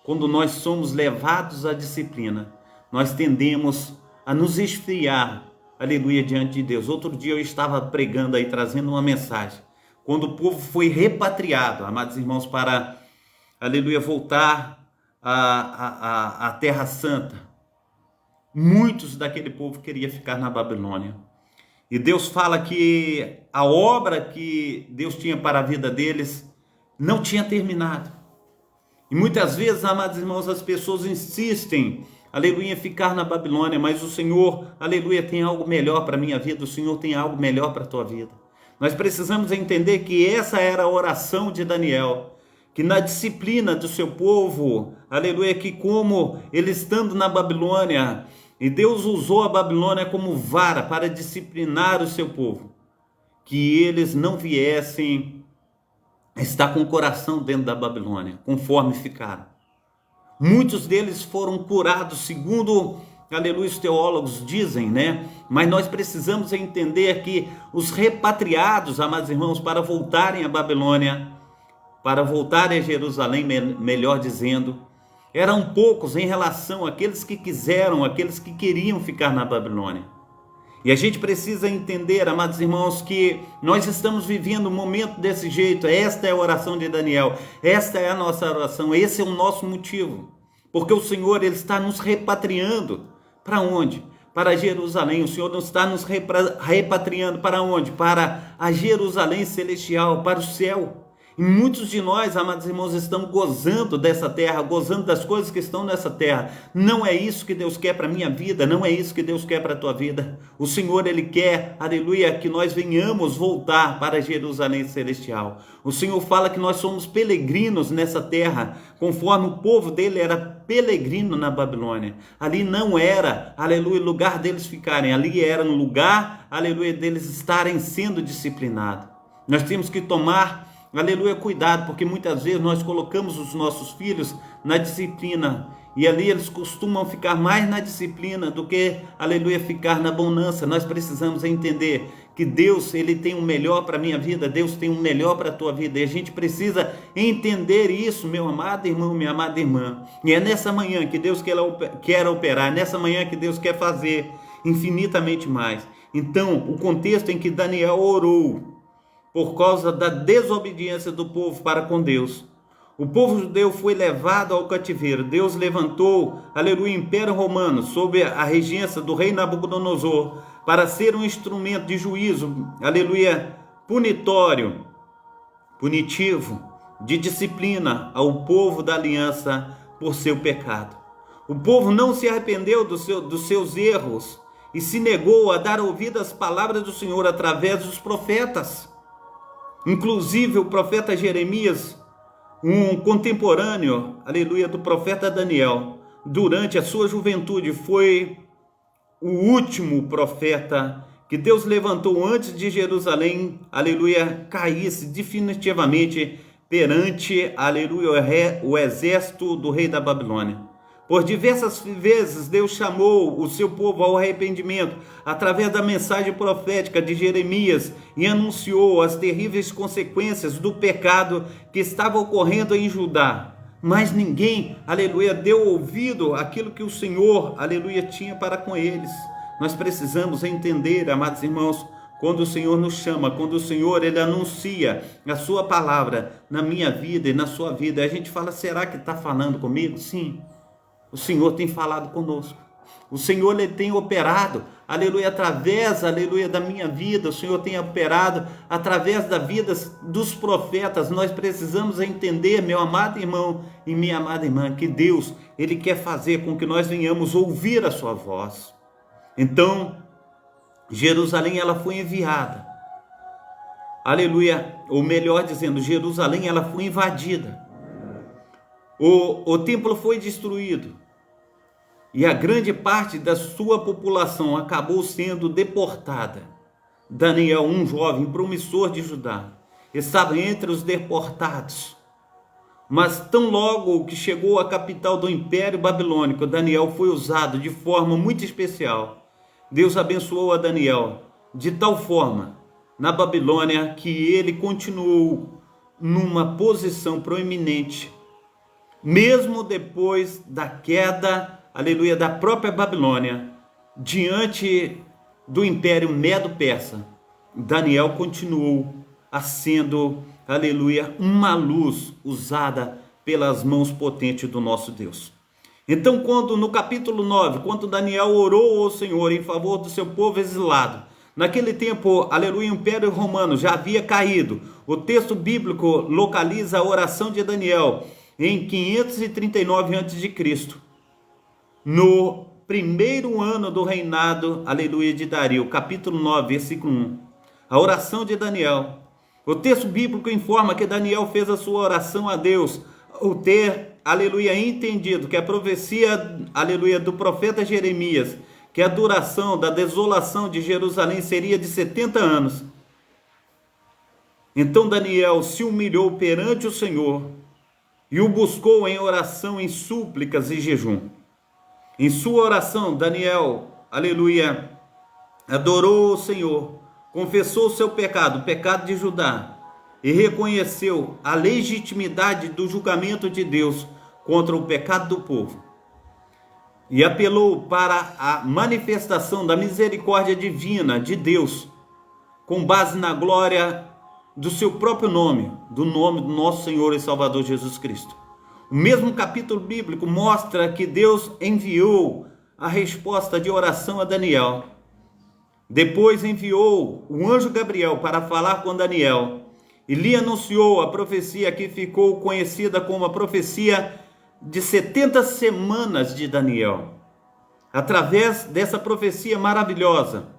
quando nós somos levados à disciplina, nós tendemos a nos esfriar, aleluia, diante de Deus. Outro dia eu estava pregando aí, trazendo uma mensagem, quando o povo foi repatriado, amados irmãos, para, aleluia, voltar à Terra Santa. Muitos daquele povo queriam ficar na Babilônia. E Deus fala que a obra que Deus tinha para a vida deles não tinha terminado. E muitas vezes, amados irmãos, as pessoas insistem, aleluia, ficar na Babilônia, mas o Senhor, aleluia, tem algo melhor para a minha vida, o Senhor tem algo melhor para a tua vida. Nós precisamos entender que essa era a oração de Daniel, que na disciplina do seu povo, aleluia, que como ele estando na Babilônia, e Deus usou a Babilônia como vara para disciplinar o seu povo, que eles não viessem estar com o coração dentro da Babilônia, conforme ficaram. Muitos deles foram curados, segundo, aleluia, os teólogos dizem, né? Mas nós precisamos entender que os repatriados, amados irmãos, para voltarem à Babilônia, para voltarem a Jerusalém, melhor dizendo, eram poucos em relação àqueles que quiseram, aqueles que queriam ficar na Babilônia. E a gente precisa entender, amados irmãos, que nós estamos vivendo um momento desse jeito. Esta é a oração de Daniel, esta é a nossa oração, esse é o nosso motivo. Porque o Senhor, Ele está nos repatriando. Para onde? Para Jerusalém. O Senhor não está nos repatriando para onde? Para a Jerusalém celestial, para o céu. E muitos de nós, amados irmãos, estão gozando dessa terra, gozando das coisas que estão nessa terra. Não é isso que Deus quer para a minha vida, não é isso que Deus quer para a tua vida. O Senhor, Ele quer, aleluia, que nós venhamos voltar para Jerusalém celestial. O Senhor fala que nós somos peregrinos nessa terra, conforme o povo dele era peregrino na Babilônia. Ali não era, aleluia, lugar deles ficarem, ali era um lugar, aleluia, deles estarem sendo disciplinados. Nós temos que tomar, aleluia, cuidado, porque muitas vezes nós colocamos os nossos filhos na disciplina, e ali eles costumam ficar mais na disciplina do que, aleluia, ficar na bonança. Nós precisamos entender que Deus, Ele tem o melhor para a minha vida, Deus tem o melhor para a tua vida, e a gente precisa entender isso, meu amado irmão, minha amada irmã. E é nessa manhã que Deus quer operar, é nessa manhã que Deus quer fazer infinitamente mais. Então, o contexto em que Daniel orou, por causa da desobediência do povo para com Deus, o povo judeu foi levado ao cativeiro. Deus levantou, aleluia, o Império Romano, sob a regência do rei Nabucodonosor, para ser um instrumento de juízo, aleluia, punitivo, de disciplina ao povo da aliança por seu pecado. O povo não se arrependeu dos seus erros e se negou a dar ouvido às palavras do Senhor através dos profetas. Inclusive o profeta Jeremias, um contemporâneo, aleluia, do profeta Daniel, durante a sua juventude, foi o último profeta que Deus levantou antes de Jerusalém, aleluia, caísse definitivamente perante, aleluia, o exército do rei da Babilônia. Por diversas vezes Deus chamou o seu povo ao arrependimento através da mensagem profética de Jeremias e anunciou as terríveis consequências do pecado que estava ocorrendo em Judá. Mas ninguém, aleluia, deu ouvido àquilo que o Senhor, aleluia, tinha para com eles. Nós precisamos entender, amados irmãos, quando o Senhor nos chama, quando o Senhor ele anuncia a sua palavra na minha vida e na sua vida, a gente fala, será que está falando comigo? Sim. O Senhor tem falado conosco. O Senhor ele tem operado, aleluia, através, aleluia, da minha vida. O Senhor tem operado através da vida dos profetas. Nós precisamos entender, meu amado irmão e minha amada irmã, que Deus, ele quer fazer com que nós venhamos ouvir a sua voz. Então, Jerusalém, ela foi enviada. Aleluia, ou melhor dizendo, Jerusalém, ela foi invadida. O templo foi destruído. E a grande parte da sua população acabou sendo deportada. Daniel, um jovem promissor de Judá, estava entre os deportados. Mas tão logo que chegou à capital do Império Babilônico, Daniel foi usado de forma muito especial. Deus abençoou a Daniel de tal forma na Babilônia que ele continuou numa posição proeminente, mesmo depois da queda, aleluia, da própria Babilônia, diante do Império Medo-Persa. Daniel continuou a sendo, aleluia, uma luz usada pelas mãos potentes do nosso Deus. Então, quando no capítulo 9, quando Daniel orou ao Senhor em favor do seu povo exilado, naquele tempo, aleluia, o Império Romano já havia caído. O texto bíblico localiza a oração de Daniel em 539 a.C., no primeiro ano do reinado, aleluia, de Dario, capítulo 9, versículo 1. A oração de Daniel. O texto bíblico informa que Daniel fez a sua oração a Deus, ao ter, aleluia, entendido que a profecia, aleluia, do profeta Jeremias, que a duração da desolação de Jerusalém seria de 70 anos. Então Daniel se humilhou perante o Senhor e o buscou em oração, em súplicas e jejum. Em sua oração, Daniel, aleluia, adorou o Senhor, confessou o seu pecado, o pecado de Judá, e reconheceu a legitimidade do julgamento de Deus contra o pecado do povo. E apelou para a manifestação da misericórdia divina de Deus, com base na glória do seu próprio nome, do nome do nosso Senhor e Salvador Jesus Cristo. O mesmo capítulo bíblico mostra que Deus enviou a resposta de oração a Daniel. Depois enviou o anjo Gabriel para falar com Daniel e lhe anunciou a profecia que ficou conhecida como a profecia de 70 semanas de Daniel. Através dessa profecia maravilhosa,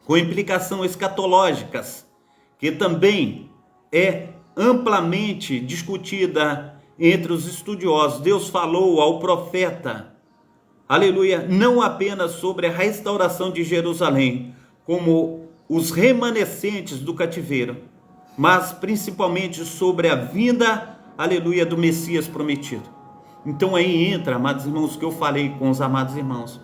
com implicações escatológicas, que também é amplamente discutida entre os estudiosos, Deus falou ao profeta, aleluia, não apenas sobre a restauração de Jerusalém, como os remanescentes do cativeiro, mas principalmente sobre a vinda, aleluia, do Messias prometido. Então aí entra, amados irmãos, que eu falei com os amados irmãos,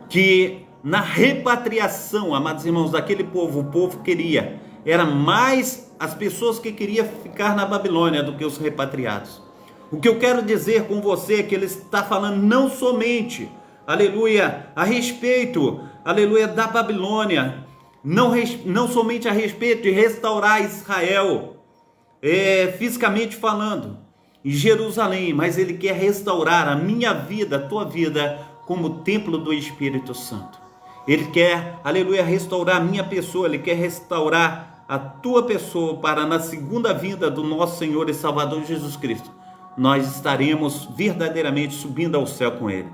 que na repatriação, amados irmãos, daquele povo, o povo queria, era mais as pessoas que queriam ficar na Babilônia do que os repatriados. O que eu quero dizer com você é que ele está falando não somente, aleluia, a respeito, aleluia, da Babilônia, não somente a respeito de restaurar Israel, fisicamente falando, em Jerusalém, mas ele quer restaurar a minha vida, a tua vida, como templo do Espírito Santo. Ele quer, aleluia, restaurar a minha pessoa, ele quer restaurar a tua pessoa para na segunda vinda do nosso Senhor e Salvador Jesus Cristo, nós estaremos verdadeiramente subindo ao céu com ele.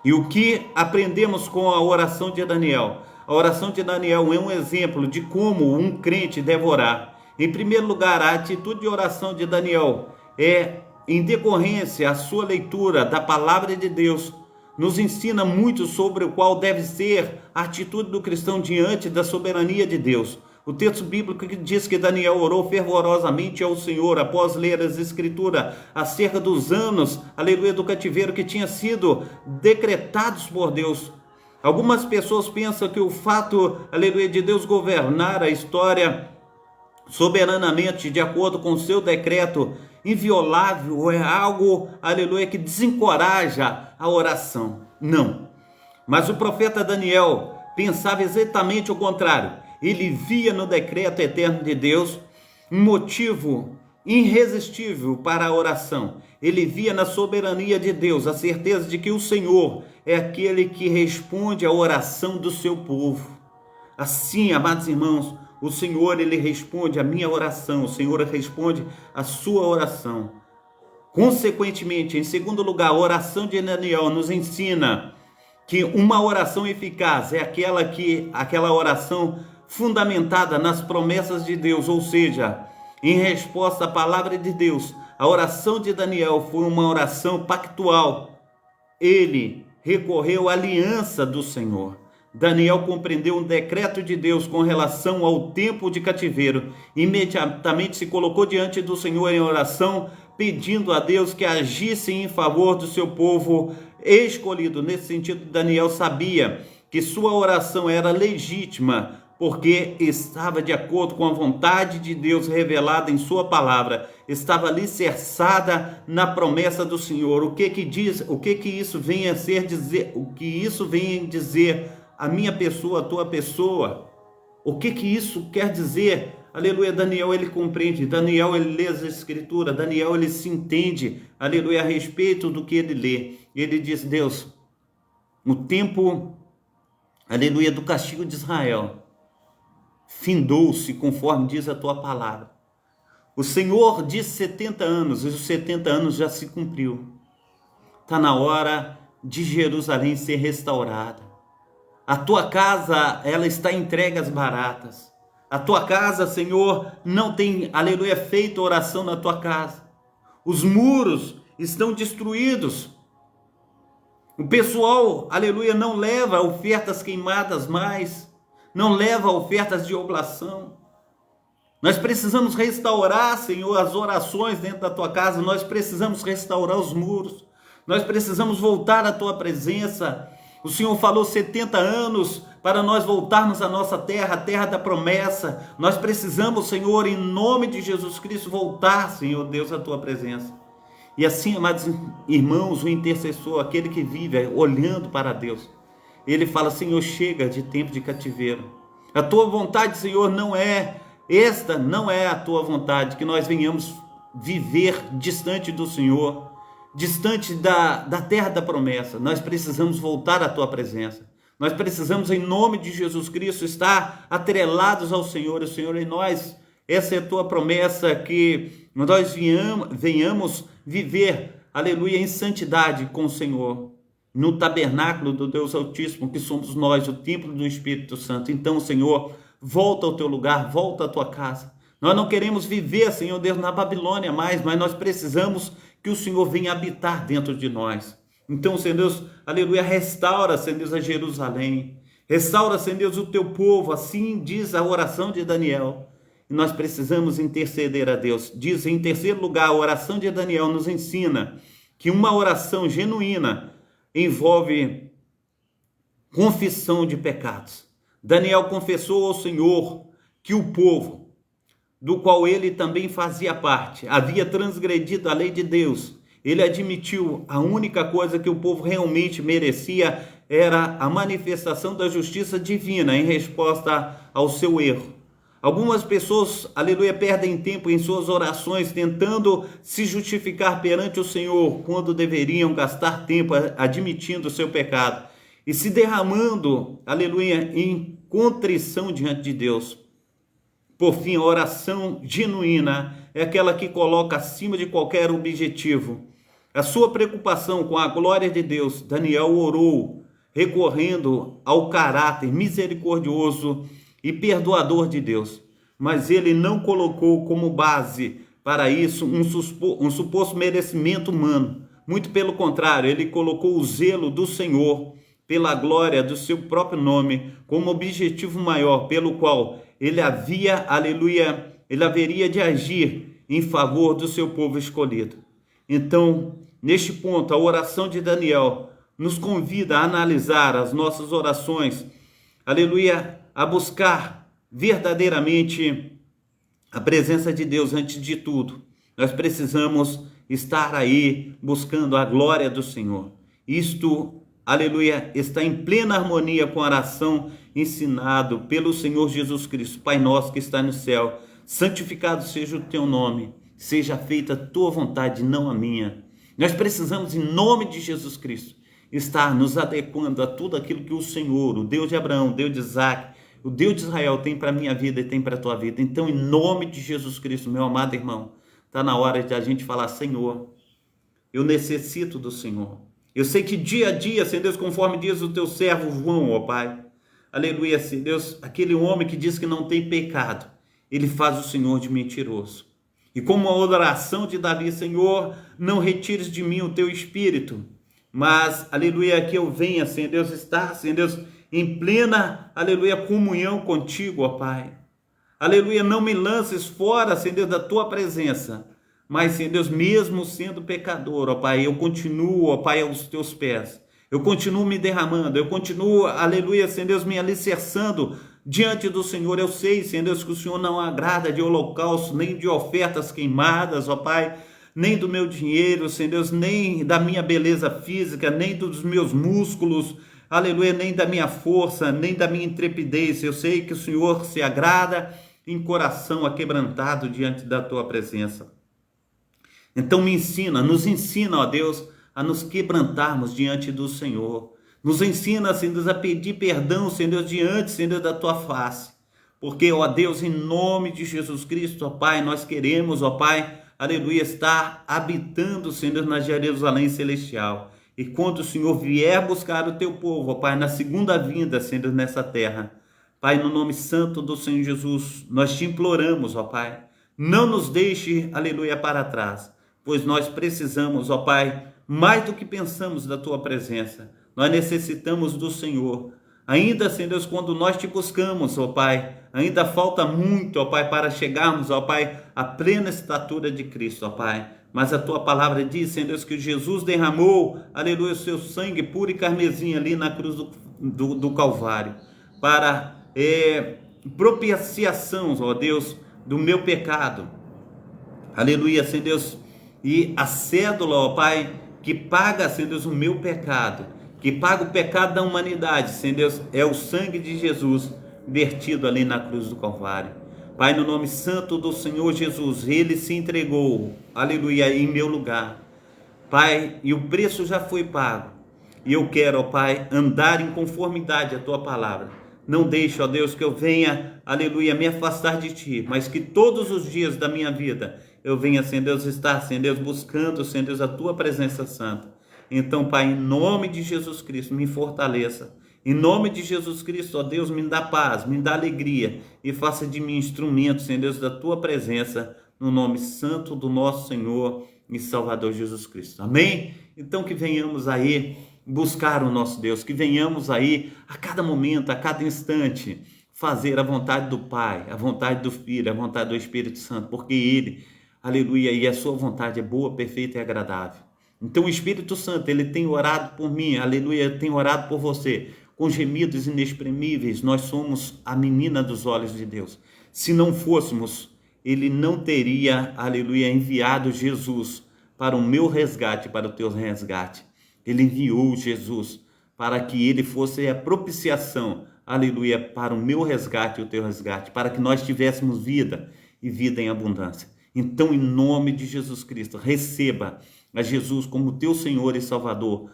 E o que aprendemos com a oração de Daniel? A oração de Daniel é um exemplo de como um crente deve orar. Em primeiro lugar, a atitude de oração de Daniel é em decorrência a sua leitura da palavra de Deus, nos ensina muito sobre o qual deve ser a atitude do cristão diante da soberania de Deus. O texto bíblico diz que Daniel orou fervorosamente ao Senhor após ler as escrituras acerca dos anos, aleluia, do cativeiro que tinha sido decretados por Deus. Algumas pessoas pensam que o fato, aleluia, de Deus governar a história soberanamente de acordo com o seu decreto inviolável é algo, aleluia, que desencoraja a oração. Não. Mas o profeta Daniel pensava exatamente o contrário. Ele via no decreto eterno de Deus um motivo irresistível para a oração. Ele via na soberania de Deus a certeza de que o Senhor é aquele que responde à oração do seu povo. Assim, amados irmãos, o Senhor, ele responde a minha oração, o Senhor responde a sua oração. Consequentemente, em segundo lugar, a oração de Daniel nos ensina que uma oração eficaz é aquela oração fundamentada nas promessas de Deus, ou seja, em resposta à palavra de Deus. A oração de Daniel foi uma oração pactual. Ele recorreu à aliança do Senhor. Daniel compreendeu um decreto de Deus com relação ao tempo de cativeiro. Imediatamente se colocou diante do Senhor em oração, pedindo a Deus que agisse em favor do seu povo escolhido. Nesse sentido, Daniel sabia que sua oração era legítima, porque estava de acordo com a vontade de Deus revelada em sua palavra, estava alicerçada na promessa do Senhor. O que isso vem a dizer? O que isso vem dizer a minha pessoa, a tua pessoa? O que isso quer dizer? Aleluia, Daniel, ele compreende, Daniel, ele lê as escrituras, Daniel, ele se entende, aleluia, a respeito do que ele lê. Ele diz: Deus, o tempo, aleluia, do castigo de Israel findou-se, conforme diz a tua palavra. O Senhor disse 70 anos, e os 70 anos já se cumpriu. Está na hora de Jerusalém ser restaurada. A tua casa, ela está entregue às baratas. A tua casa, Senhor, não tem, aleluia, feito oração na tua casa. Os muros estão destruídos. O pessoal, aleluia, não leva ofertas queimadas mais. Não leva ofertas de oblação. Nós precisamos restaurar, Senhor, as orações dentro da tua casa. Nós precisamos restaurar os muros. Nós precisamos voltar à tua presença. O Senhor falou 70 anos para nós voltarmos à nossa terra, a terra da promessa. Nós precisamos, Senhor, em nome de Jesus Cristo, voltar, Senhor Deus, à tua presença. E assim, amados irmãos, o intercessor, aquele que vive olhando para Deus, ele fala: Senhor, chega de tempo de cativeiro. A tua vontade, Senhor, não é a tua vontade, que nós venhamos viver distante do Senhor, distante da terra da promessa. Nós precisamos voltar à tua presença. Nós precisamos, em nome de Jesus Cristo, estar atrelados ao Senhor, o Senhor em nós. Essa é a tua promessa, que nós venhamos viver, aleluia, em santidade com o Senhor, no tabernáculo do Deus Altíssimo, que somos nós, o templo do Espírito Santo. Então, Senhor, volta ao teu lugar, volta à tua casa. Nós não queremos viver, Senhor Deus, na Babilônia mais, mas nós precisamos que o Senhor venha habitar dentro de nós. Então, Senhor Deus, aleluia, restaura, Senhor Deus, a Jerusalém. Restaura, Senhor Deus, o teu povo. Assim diz a oração de Daniel. E nós precisamos interceder a Deus. Diz, em terceiro lugar, a oração de Daniel nos ensina que uma oração genuína envolve confissão de pecados. Daniel confessou ao Senhor que o povo, do qual ele também fazia parte, havia transgredido a lei de Deus. Ele admitiu a única coisa que o povo realmente merecia era a manifestação da justiça divina em resposta ao seu erro. Algumas pessoas, aleluia, perdem tempo em suas orações tentando se justificar perante o Senhor, quando deveriam gastar tempo admitindo o seu pecado e se derramando, aleluia, em contrição diante de Deus. Por fim, a oração genuína é aquela que coloca acima de qualquer objetivo a sua preocupação com a glória de Deus. Daniel orou recorrendo ao caráter misericordioso e perdoador de Deus. mas ele não colocou como base para isso um suposto merecimento humano. Muito pelo contrário, ele colocou o zelo do Senhor pela glória do seu próprio nome como objetivo maior, pelo qual ele ele haveria de agir em favor do seu povo escolhido. Então, neste ponto, a oração de Daniel nos convida a analisar as nossas orações, a buscar verdadeiramente a presença de Deus antes de tudo. Nós precisamos estar aí buscando a glória do Senhor. Isto, está em plena harmonia com a oração ensinado pelo Senhor Jesus Cristo. Pai nosso que está no céu, santificado seja o teu nome, seja feita a tua vontade, não a minha. Nós precisamos, em nome de Jesus Cristo, estar nos adequando a tudo aquilo que o Senhor, o Deus de Abraão, o Deus de Isaac, o Deus de Israel tem para a minha vida e tem para a tua vida. Então, em nome de Jesus Cristo, meu amado irmão, está na hora de a gente falar: Senhor, eu necessito do Senhor. Eu sei que dia a dia, Senhor Deus, conforme diz o teu servo João, ó Pai, aleluia, Senhor Deus, aquele homem que diz que não tem pecado, ele faz o Senhor de mentiroso. E como a oração de Davi: Senhor, não retires de mim o teu espírito, mas, aleluia, que eu venha, Senhor Deus, estar, Senhor Deus, em plena, comunhão contigo, ó Pai. Aleluia, não me lances fora, Senhor Deus, da tua presença. Mas, Senhor Deus, mesmo sendo pecador, ó Pai, eu continuo, ó Pai, aos teus pés. Eu continuo me derramando, eu continuo, Senhor Deus, me alicerçando diante do Senhor. Eu sei, Senhor Deus, que o Senhor não agrada de holocausto, nem de ofertas queimadas, ó Pai, nem do meu dinheiro, Senhor Deus, nem da minha beleza física, nem dos meus músculos, nem da minha força, nem da minha intrepidez. Eu sei que o Senhor se agrada em coração aquebrantado diante da tua presença. Então nos ensina, ó Deus, a nos quebrantarmos diante do Senhor. Nos ensina, Senhor Deus, a pedir perdão, Senhor Deus, diante, Senhor Deus, da tua face. Porque, ó Deus, em nome de Jesus Cristo, ó Pai, nós queremos, ó Pai, estar habitando, Senhor Deus, na Jerusalém celestial. E quando o Senhor vier buscar o teu povo, ó Pai, na segunda vinda, Senhor Deus, nessa terra, Pai, no nome santo do Senhor Jesus, nós te imploramos, ó Pai, não nos deixe, para trás, pois nós precisamos, ó Pai, mais do que pensamos da tua presença. Nós necessitamos do Senhor. Ainda, Senhor Deus, quando nós te buscamos, ó Pai, ainda falta muito, ó Pai, para chegarmos, ó Pai, à plena estatura de Cristo, ó Pai. Mas a tua palavra diz, Senhor Deus, que Jesus derramou, o seu sangue puro e carmesim ali na cruz do Calvário, para propiciação, ó Deus, do meu pecado. Aleluia, Senhor Deus. E a cédula, ó Pai, que paga, Senhor Deus, o meu pecado, que paga o pecado da humanidade, Senhor Deus, é o sangue de Jesus vertido ali na cruz do Calvário. Pai, no nome santo do Senhor Jesus, Ele se entregou, em meu lugar. Pai, e o preço já foi pago. E eu quero, ó Pai, andar em conformidade à Tua palavra. Não deixe, ó Deus, que eu venha, me afastar de Ti, mas que todos os dias da minha vida eu venha, Senhor Deus, estar, Senhor Deus, buscando, Senhor Deus, a Tua presença santa. Então, Pai, em nome de Jesus Cristo, me fortaleça. Em nome de Jesus Cristo, ó Deus, me dá paz, me dá alegria e faça de mim instrumento, Senhor Deus, da Tua presença, no nome santo do nosso Senhor e Salvador Jesus Cristo. Amém? Então, que venhamos aí buscar o nosso Deus, que venhamos aí a cada momento, a cada instante, fazer a vontade do Pai, a vontade do Filho, a vontade do Espírito Santo, porque Ele, e a sua vontade é boa, perfeita e agradável. Então o Espírito Santo, Ele tem orado por mim, tem orado por você, com gemidos inexprimíveis. Nós somos a menina dos olhos de Deus. Se não fôssemos, Ele não teria, enviado Jesus para o meu resgate, para o teu resgate. Ele enviou Jesus para que Ele fosse a propiciação, para o meu resgate e o teu resgate, para que nós tivéssemos vida e vida em abundância. Então, em nome de Jesus Cristo, receba a Jesus como teu Senhor e Salvador.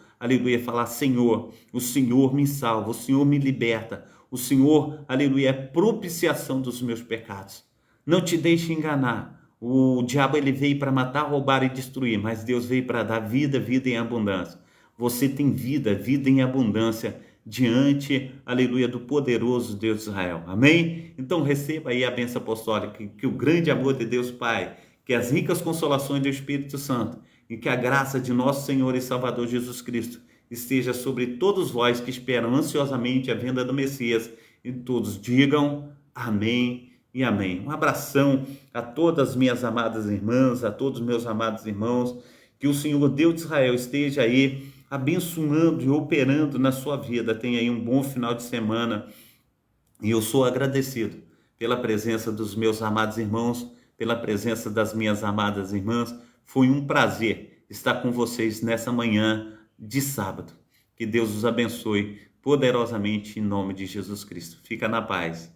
Falar: Senhor, o Senhor me salva, o Senhor me liberta, o Senhor, é propiciação dos meus pecados. Não te deixe enganar. O diabo, ele veio para matar, roubar e destruir, mas Deus veio para dar vida, vida em abundância. Você tem vida, vida em abundância diante, aleluia, do poderoso Deus de Israel. Amém? Então receba aí a bênção apostólica, que o grande amor de Deus Pai, que as ricas consolações do Espírito Santo e que a graça de nosso Senhor e Salvador Jesus Cristo esteja sobre todos vós que esperam ansiosamente a vinda do Messias, e todos digam amém e amém. Um abração a todas as minhas amadas irmãs, a todos os meus amados irmãos, que o Senhor Deus de Israel esteja aí abençoando e operando na sua vida. Tenha aí um bom final de semana, e eu sou agradecido pela presença dos meus amados irmãos, pela presença das minhas amadas irmãs. Foi um prazer estar com vocês nessa manhã de sábado. Que Deus os abençoe poderosamente em nome de Jesus Cristo. Fica na paz.